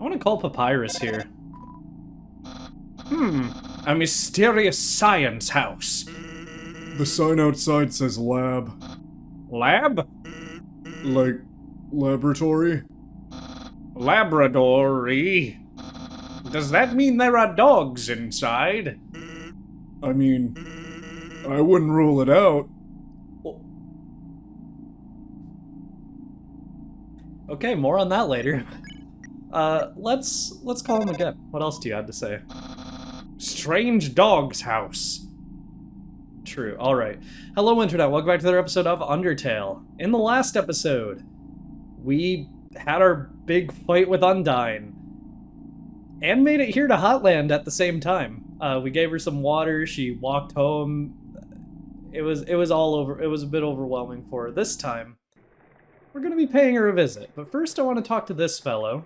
want to call Papyrus here. A mysterious science house. The sign outside says lab. Lab? Like, laboratory? Laboratory? Does that mean there are dogs inside? I mean, I wouldn't rule it out. Okay, more on that later. Let's call him again. What else do you have to say? Strange dog's house. True, alright. Hello, Internet. Welcome back to another episode of Undertale. In the last episode, we had our big fight with Undyne. And made it here to Hotland at the same time. We gave her some water, she walked home. It was all over. It was a bit overwhelming for her. This time, we're gonna be paying her a visit. But first I want to talk to this fellow.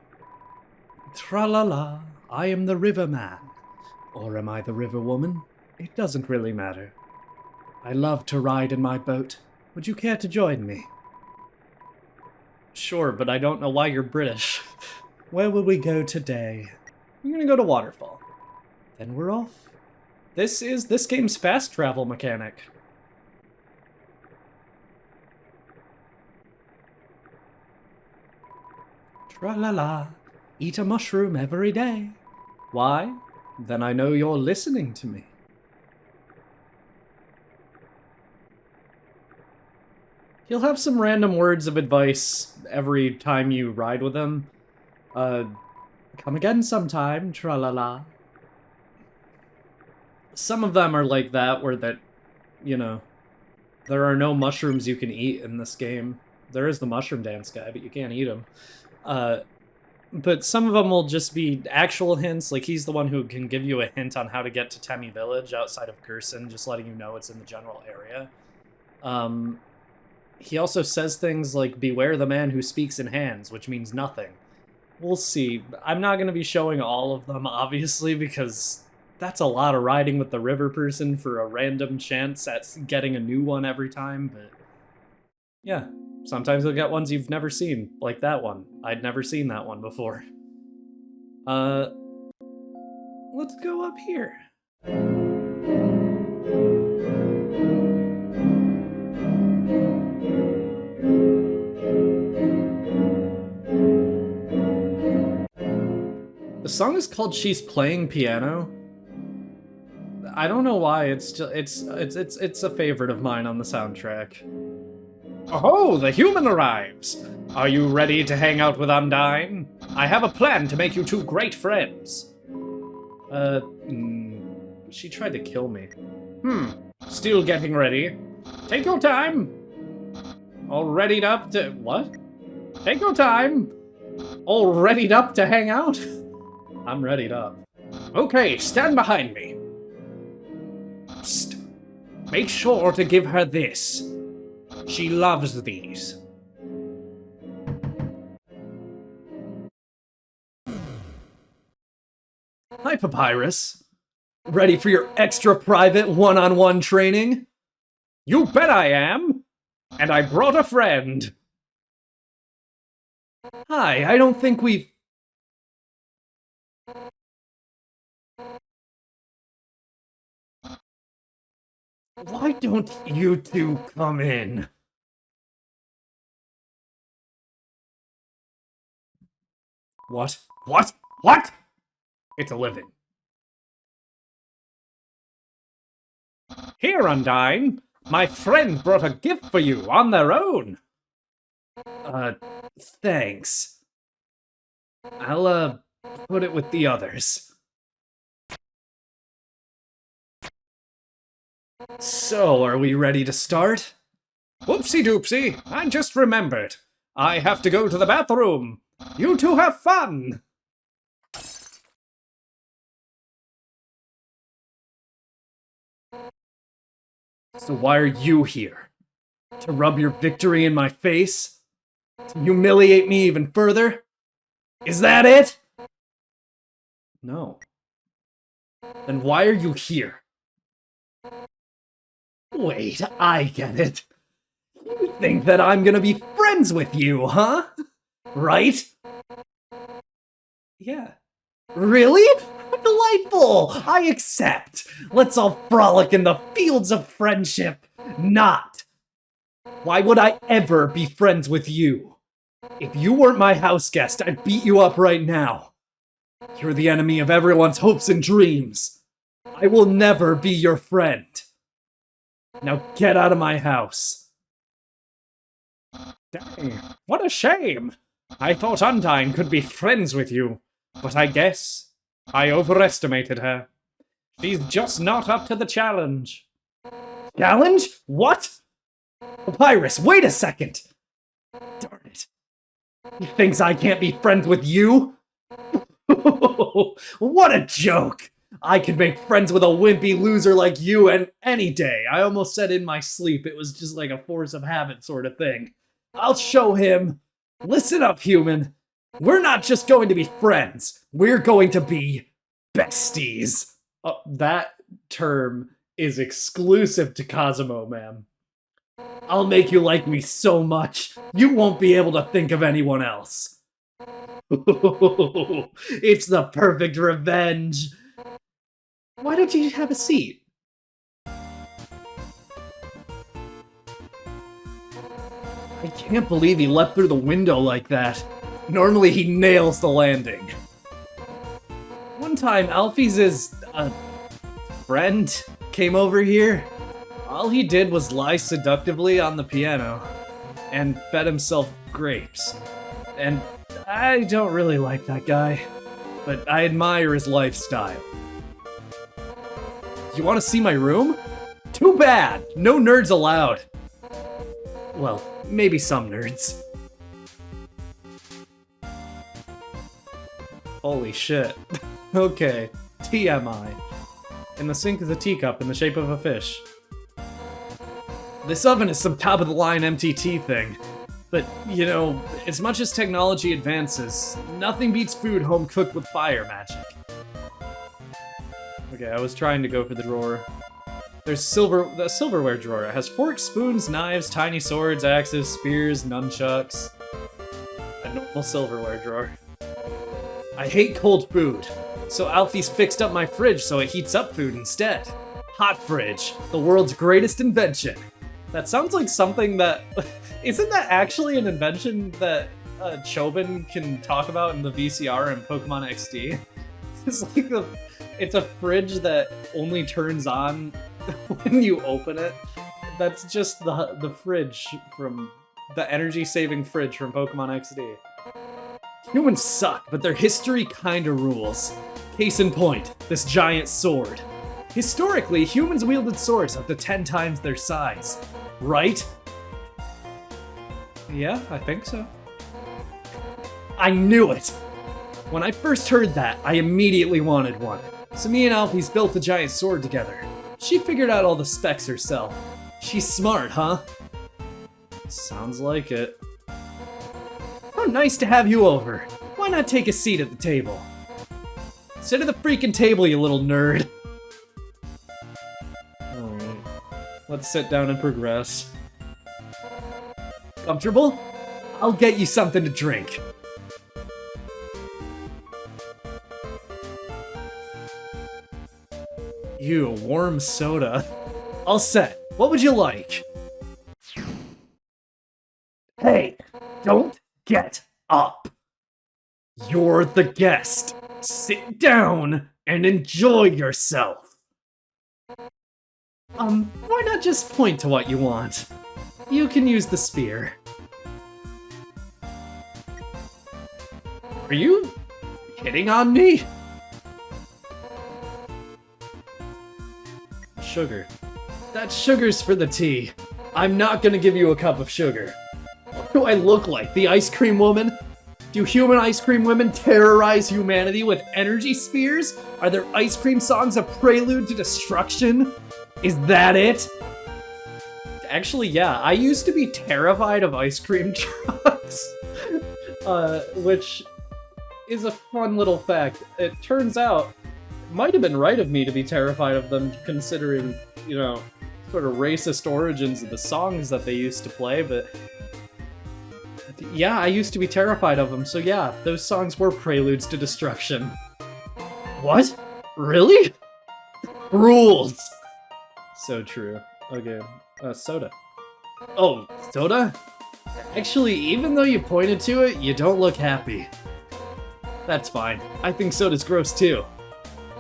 Tra-la-la, I am the river man. Or am I the river woman? It doesn't really matter. I love to ride in my boat. Would you care to join me? Sure, but I don't know why you're British. Where will we go today? I'm gonna go to Waterfall. Then we're off. This is this game's fast travel mechanic. Tra-la-la, eat a mushroom every day. Why? Then I know you're listening to me. He'll have some random words of advice every time you ride with him. Come again sometime, tra-la-la. Some of them are like that, where that, you know, there are no mushrooms you can eat in this game. There is the mushroom dance guy, but you can't eat him. But some of them will just be actual hints, like he's the one who can give you a hint on how to get to Temi Village outside of Gerson, just letting you know it's in the general area. He also says things like, beware the man who speaks in hands, which means nothing. We'll see. I'm not going to be showing all of them, obviously, because that's a lot of riding with the river person for a random chance at getting a new one every time, but yeah. Sometimes you'll get ones you've never seen, like that one. I'd never seen that one before. Let's go up here. The song is called She's Playing Piano. I don't know why, it's a favorite of mine on the soundtrack. Oh, the human arrives! Are you ready to hang out with Undyne? I have a plan to make you two great friends. She tried to kill me. Still getting ready. Take your time. All readied up to... what? Take your time. All readied up to hang out? I'm readied up. Okay, stand behind me. Psst. Make sure to give her this. She loves these. Hi, Papyrus. Ready for your extra private one-on-one training? You bet I am! And I brought a friend. Hi, I don't think we've... Why don't you two come in? What? What? What? It's a living. Here, Undyne. My friend brought a gift for you on their own. Thanks. I'll, put it with the others. So, are we ready to start? Whoopsie doopsie, I just remembered. I have to go to the bathroom. You two have fun! So why are you here? To rub your victory in my face? To humiliate me even further? Is that it? No. Then why are you here? Wait, I get it. You think that I'm gonna be friends with you, huh? Right? Yeah. Really? Delightful! I accept! Let's all frolic in the fields of friendship! Not! Why would I ever be friends with you? If you weren't my house guest, I'd beat you up right now. You're the enemy of everyone's hopes and dreams. I will never be your friend. Now get out of my house. Dang, what a shame! I thought Undyne could be friends with you, but I guess I overestimated her. She's just not up to the challenge. Challenge? What? Papyrus, wait a second! Darn it. He thinks I can't be friends with you? What a joke! I could make friends with a wimpy loser like you any day. I almost said in my sleep. It was just like a force of habit sort of thing. I'll show him. Listen up, human. We're not just going to be friends. We're going to be besties. That term is exclusive to Cosmo, ma'am. I'll make you like me so much, you won't be able to think of anyone else. It's the perfect revenge. Why don't you have a seat? I can't believe he leapt through the window like that. Normally he nails the landing. One time, Alfie's friend came over here. All he did was lie seductively on the piano and fed himself grapes. And I don't really like that guy, but I admire his lifestyle. You want to see my room? Too bad! No nerds allowed. Well, maybe some nerds. Holy shit. Okay, TMI. In the sink is a teacup in the shape of a fish. This oven is some top-of-the-line MTT thing. But, you know, as much as technology advances, nothing beats food home-cooked with fire magic. Okay, I was trying to go for the drawer. There's the silverware drawer. It has forks, spoons, knives, tiny swords, axes, spears, nunchucks. A normal silverware drawer. I hate cold food, so Alfie's fixed up my fridge so it heats up food instead. Hot fridge, the world's greatest invention. That sounds like something that... Isn't that actually an invention that Chobin can talk about in the VCR and Pokemon XD? It's like it's a fridge that only turns on when you open it. That's just the fridge from... the energy-saving fridge from Pokemon XD. Humans suck, but their history kinda rules. Case in point, this giant sword. Historically, humans wielded swords up to 10 times their size. Right? Yeah, I think so. I knew it! When I first heard that, I immediately wanted one. So me and Alfie's built a giant sword together. She figured out all the specs herself. She's smart, huh? Sounds like it. How nice to have you over. Why not take a seat at the table? Sit at the freaking table, you little nerd. Alright. Let's sit down and progress. Comfortable? I'll get you something to drink. Ew, warm soda. All set. What would you like? Hey, don't get up. You're the guest. Sit down and enjoy yourself. Why not just point to what you want? You can use the spear. Are you hitting on me? Sugar. That sugar's for the tea. I'm not gonna give you a cup of sugar. What do I look like, the ice cream woman? Do human ice cream women terrorize humanity with energy spears? Are their ice cream songs a prelude to destruction? Is that it? Actually, yeah, I used to be terrified of ice cream trucks. Which is a fun little fact. It turns out, it might have been right of me to be terrified of them, considering, you know, sort of racist origins of the songs that they used to play, but Yeah, I used to be terrified of them, so yeah, those songs were preludes to destruction. What? Really? Rules! So true. Okay, soda. Oh, soda? Actually, even though you pointed to it, you don't look happy. That's fine. I think soda's gross too.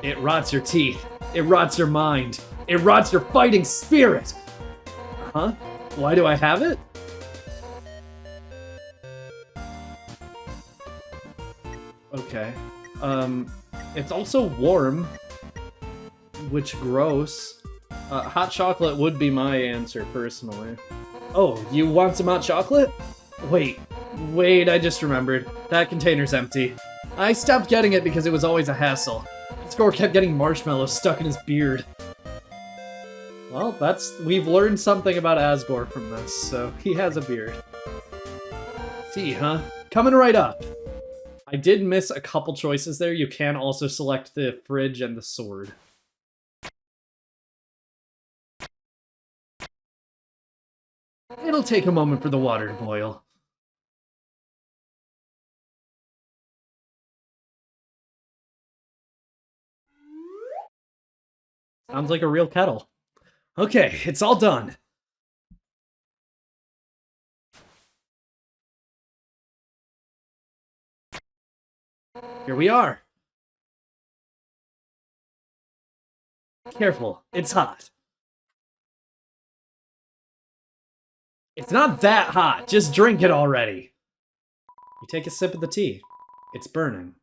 It rots your teeth. It rots your mind. It rots your fighting spirit! Huh? Why do I have it? Okay. It's also warm, which gross. Hot chocolate would be my answer, personally. Oh, you want some hot chocolate? Wait, I just remembered. That container's empty. I stopped getting it because it was always a hassle. Score kept getting marshmallows stuck in his beard. Well, we've learned something about Asgore from this, so he has a beard. See, huh? Coming right up. I did miss a couple choices there. You can also select the fridge and the sword. It'll take a moment for the water to boil. Sounds like a real kettle. Okay, it's all done. Here we are. Careful, it's hot. It's not that hot, just drink it already. You take a sip of the tea. It's burning.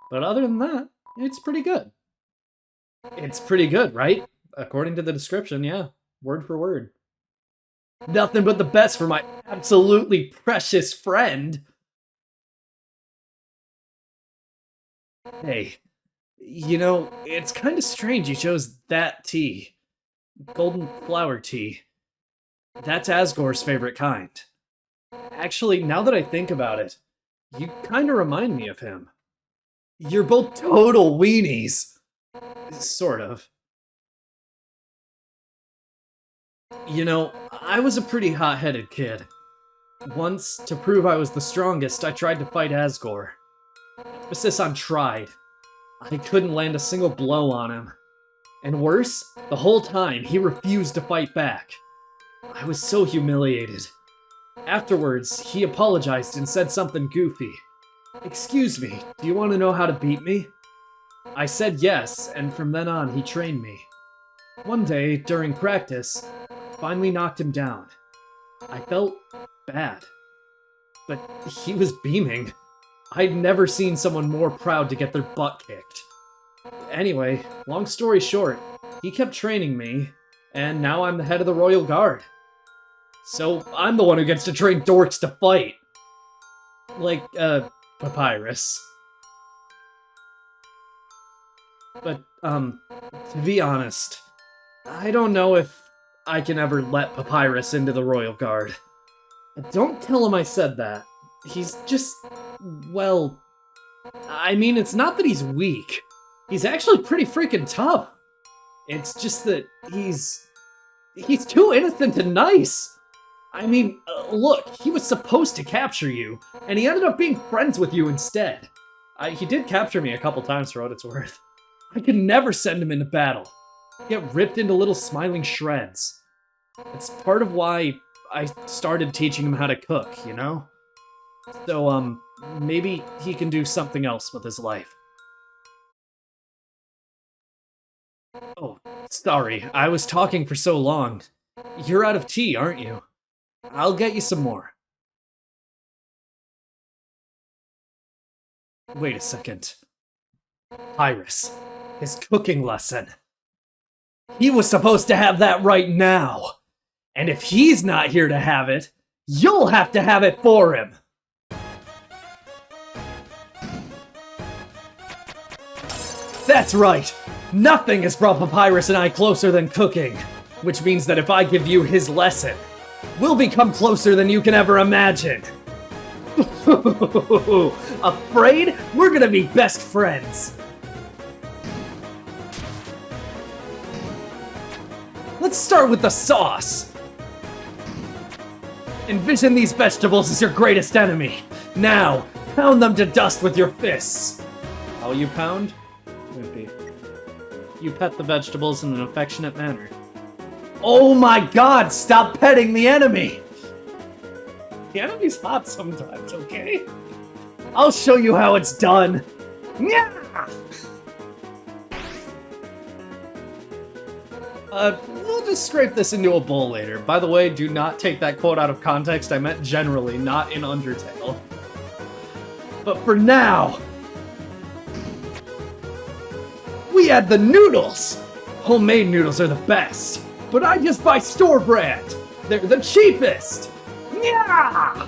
But other than that, it's pretty good. It's pretty good, right? According to the description, yeah. Word for word. Nothing but the best for my absolutely precious friend. Hey, you know, it's kind of strange you chose that tea. Golden flower tea. That's Asgore's favorite kind. Actually, now that I think about it, you kind of remind me of him. You're both total weenies. Sort of. You know, I was a pretty hot-headed kid. Once, to prove I was the strongest, I tried to fight Asgore. Emphasis on tried. I couldn't land a single blow on him. And worse, the whole time, he refused to fight back. I was so humiliated. Afterwards, he apologized and said something goofy. Excuse me, do you want to know how to beat me? I said yes, and from then on, he trained me. One day, during practice, I finally knocked him down. I felt bad. But he was beaming. I'd never seen someone more proud to get their butt kicked. Anyway, long story short, he kept training me, and now I'm the head of the Royal Guard. So I'm the one who gets to train dorks to fight. Like, Papyrus. But, to be honest, I don't know if I can ever let Papyrus into the Royal Guard. Don't tell him I said that. He's just, well, I mean, it's not that he's weak. He's actually pretty freaking tough. It's just that he's too innocent and nice. I mean, look, he was supposed to capture you, and he ended up being friends with you instead. He did capture me a couple times for what it's worth. I could never send him into battle. Get ripped into little smiling shreds. It's part of why I started teaching him how to cook, you know? So, maybe he can do something else with his life. Oh, sorry, I was talking for so long. You're out of tea, aren't you? I'll get you some more. Wait a second. Iris, his cooking lesson. He was supposed to have that right now. And if he's not here to have it, you'll have to have it for him. That's right! Nothing has brought Papyrus and I closer than cooking, which means that if I give you his lesson, we'll become closer than you can ever imagine. Afraid? We're gonna be best friends. Let's start with the sauce. Envision these vegetables as your greatest enemy. Now, pound them to dust with your fists. How will you pound? Wimpy. You pet the vegetables in an affectionate manner. Oh my god, stop petting the enemy! The enemy's hot sometimes, okay? I'll show you how it's done. Yeah! We'll just scrape this into a bowl later. By the way, do not take that quote out of context. I meant generally, not in Undertale. But for now, we had the noodles! Homemade noodles are the best, but I just buy store brand. They're the cheapest! Yeah!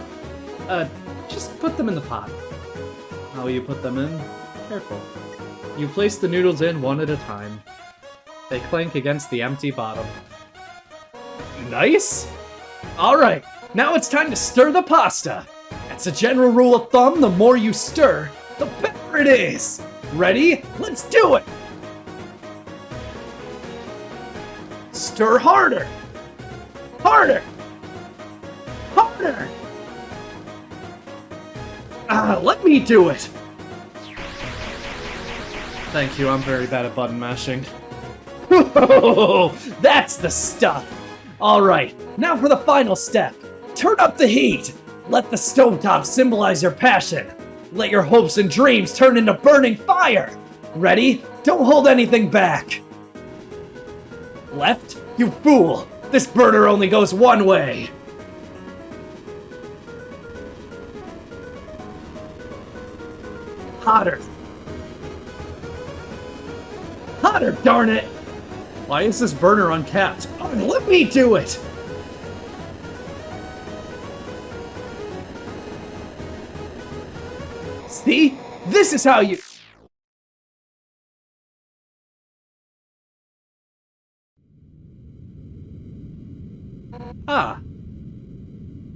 Just put them in the pot. How will you put them in? Careful. You place the noodles in one at a time. They clank against the empty bottom. Nice! Alright, now it's time to stir the pasta. As a general rule of thumb, the more you stir, the better it is! Ready? Let's do it! Stir harder! Harder! Harder! Let me do it! Thank you, I'm very bad at button mashing. Whoa, that's the stuff! Alright, now for the final step. Turn up the heat! Let the stovetop symbolize your passion. Let your hopes and dreams turn into burning fire! Ready? Don't hold anything back! Left? You fool! This burner only goes one way! Hotter! Hotter, darn it! Why is this burner uncapped? Oh, let me do it! See? This is how you... Ah.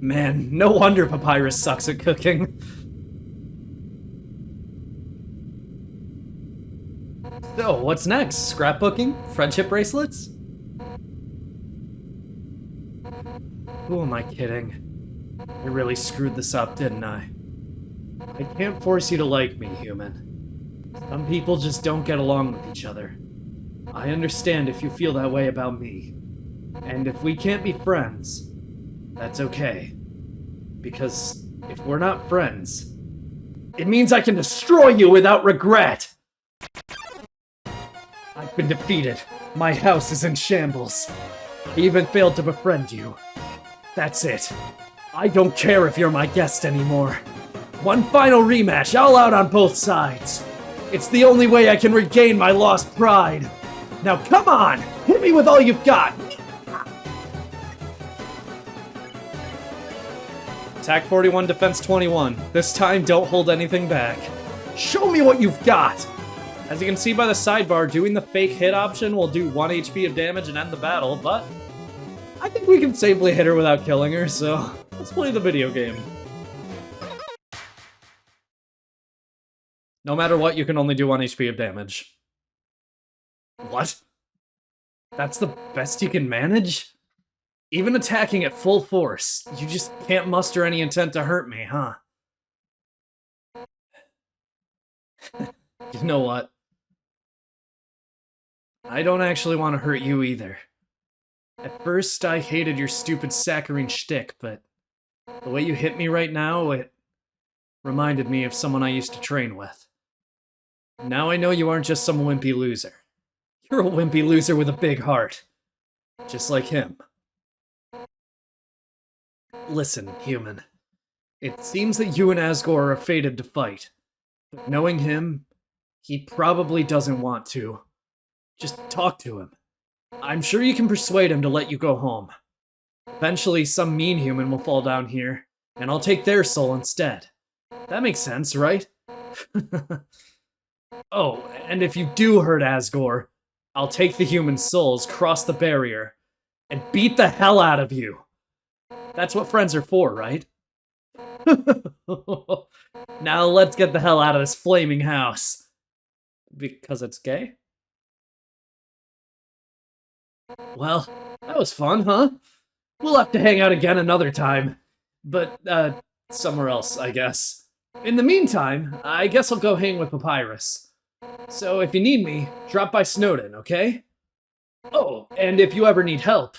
Man, no wonder Papyrus sucks at cooking. So, what's next? Scrapbooking? Friendship bracelets? Who am I kidding? I really screwed this up, didn't I? I can't force you to like me, human. Some people just don't get along with each other. I understand if you feel that way about me. And if we can't be friends, that's okay. Because if we're not friends, it means I can destroy you without regret! I've been defeated. My house is in shambles. I even failed to befriend you. That's it. I don't care if you're my guest anymore. One final rematch, all out on both sides. It's the only way I can regain my lost pride. Now come on! Hit me with all you've got! Attack 41, defense 21. This time, don't hold anything back. Show me what you've got! As you can see by the sidebar, doing the fake hit option will do 1 HP of damage and end the battle, but I think we can safely hit her without killing her, so let's play the video game. No matter what, you can only do 1 HP of damage. What? That's the best you can manage? Even attacking at full force, you just can't muster any intent to hurt me, huh? You know what? I don't actually want to hurt you either. At first, I hated your stupid saccharine shtick, but the way you hit me right now, it reminded me of someone I used to train with. Now I know you aren't just some wimpy loser. You're a wimpy loser with a big heart. Just like him. Listen, human. It seems that you and Asgore are fated to fight. But knowing him, he probably doesn't want to. Just talk to him. I'm sure you can persuade him to let you go home. Eventually, some mean human will fall down here, and I'll take their soul instead. That makes sense, right? Oh, and if you do hurt Asgore, I'll take the human souls, cross the barrier, and beat the hell out of you. That's what friends are for, right? Now let's get the hell out of this flaming house. Because it's gay? Well, that was fun, huh? We'll have to hang out again another time. But, somewhere else, I guess. In the meantime, I guess I'll go hang with Papyrus. So if you need me, drop by Snowden, okay? Oh, and if you ever need help,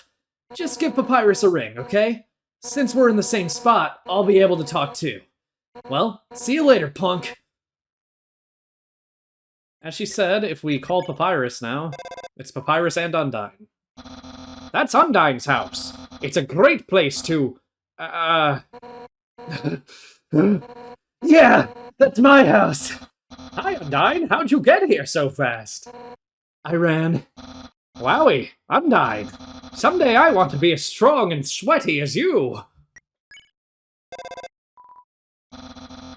just give Papyrus a ring, okay? Since we're in the same spot, I'll be able to talk too. Well, see you later, punk. As she said, if we call Papyrus now, it's Papyrus and Undyne. That's Undyne's house. It's a great place to, yeah, that's my house. Hi, Undyne. How'd you get here so fast? I ran. Wowie, Undyne. Someday I want to be as strong and sweaty as you.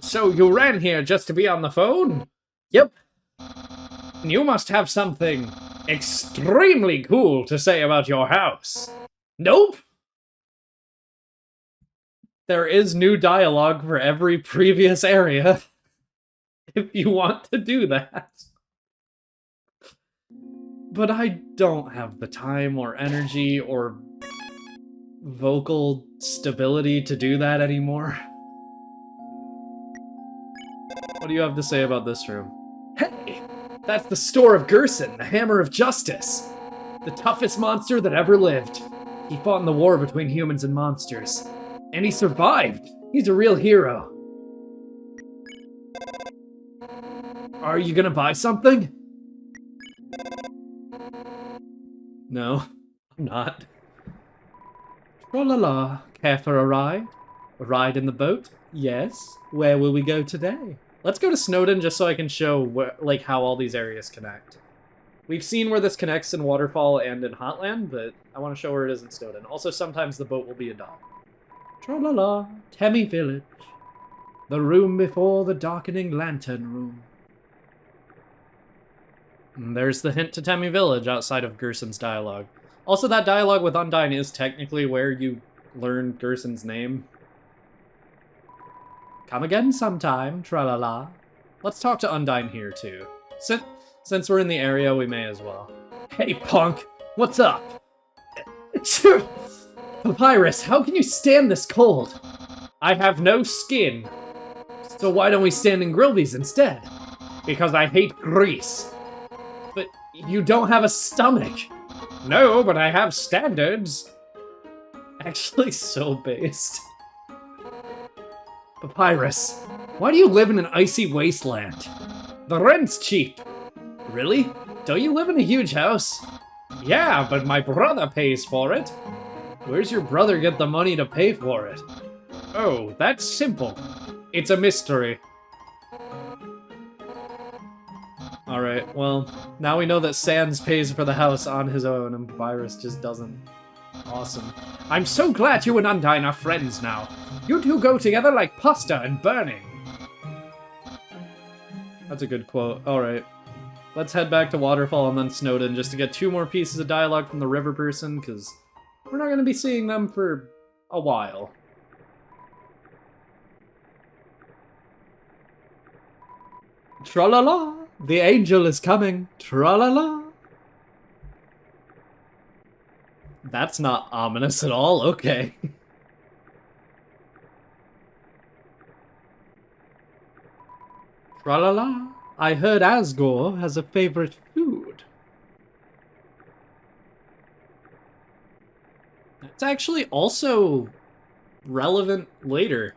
So you ran here just to be on the phone? Yep. You must have something extremely cool to say about your house. Nope. There is new dialogue for every previous area, if you want to do that. But I don't have the time or energy or vocal stability to do that anymore. What do you have to say about this room? Hey! That's the store of Gerson, the Hammer of Justice. The toughest monster that ever lived. He fought in the war between humans and monsters. And he survived! He's a real hero. Are you gonna buy something? No, I'm not. Tra-la-la, care for a ride? A ride in the boat? Yes. Where will we go today? Let's go to Snowden just so I can show where, like, how all these areas connect. We've seen where this connects in Waterfall and in Hotland, but I want to show where it is in Snowden. Also, sometimes the boat will be a dog. Tra-la-la, Temmie Village. The room before the darkening lantern room. And there's the hint to Temmie Village outside of Gerson's dialogue. Also, that dialogue with Undyne is technically where you learn Gerson's name. Come again sometime, tra-la-la. Let's talk to Undyne here, too. Since we're in the area, we may as well. Hey, punk! What's up? Papyrus, how can you stand this cold? I have no skin. So why don't we stand in Grilby's instead? Because I hate grease. But you don't have a stomach. No, but I have standards. Actually, so based. Papyrus, why do you live in an icy wasteland? The rent's cheap. Really? Don't you live in a huge house? Yeah, but my brother pays for it. Where's your brother get the money to pay for it? Oh, that's simple. It's a mystery. Alright, well, now we know that Sans pays for the house on his own and Papyrus just doesn't. Awesome. I'm so glad you and Undyne are friends now. You two go together like pasta and burning. That's a good quote. Alright. Let's head back to Waterfall and then Snowden just to get 2 more pieces of dialogue from the river person, because we're not going to be seeing them for a while. Tra-la-la! The angel is coming! Tra-la-la! That's not ominous at all, okay. Tra-la-la! I heard Asgore has a favorite food. That's actually also relevant later.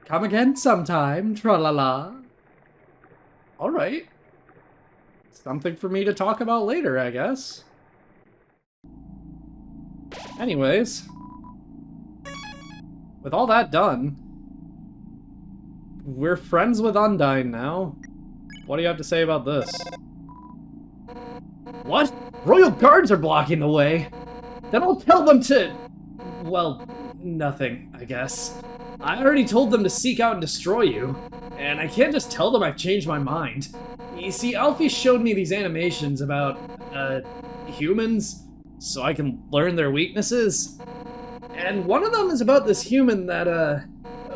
Come again sometime, tra-la-la. Alright. Something for me to talk about later, I guess. Anyways. With all that done, we're friends with Undyne now. What do you have to say about this? What? Royal guards are blocking the way? Then I'll tell them to... well, nothing, I guess. I already told them to seek out and destroy you, and I can't just tell them I've changed my mind. You see, Alfie showed me these animations about, humans, so I can learn their weaknesses. And one of them is about this human that,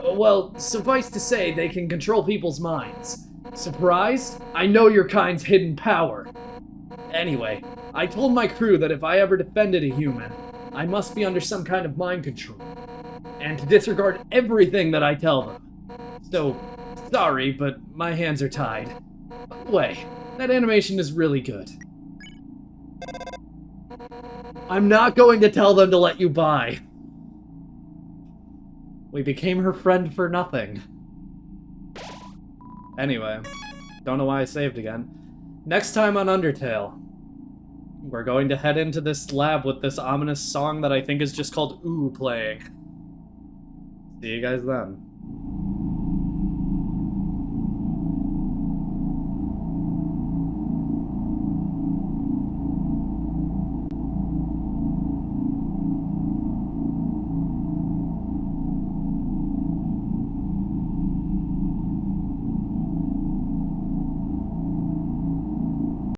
well, suffice to say, they can control people's minds. Surprised? I know your kind's hidden power. Anyway, I told my crew that if I ever defended a human, I must be under some kind of mind control, and to disregard everything that I tell them. So, sorry, but my hands are tied. By the way, that animation is really good. I'm not going to tell them to let you by. We became her friend for nothing. Anyway, don't know why I saved again. Next time on Undertale, we're going to head into this lab with this ominous song that I think is just called Ooh playing. See you guys then.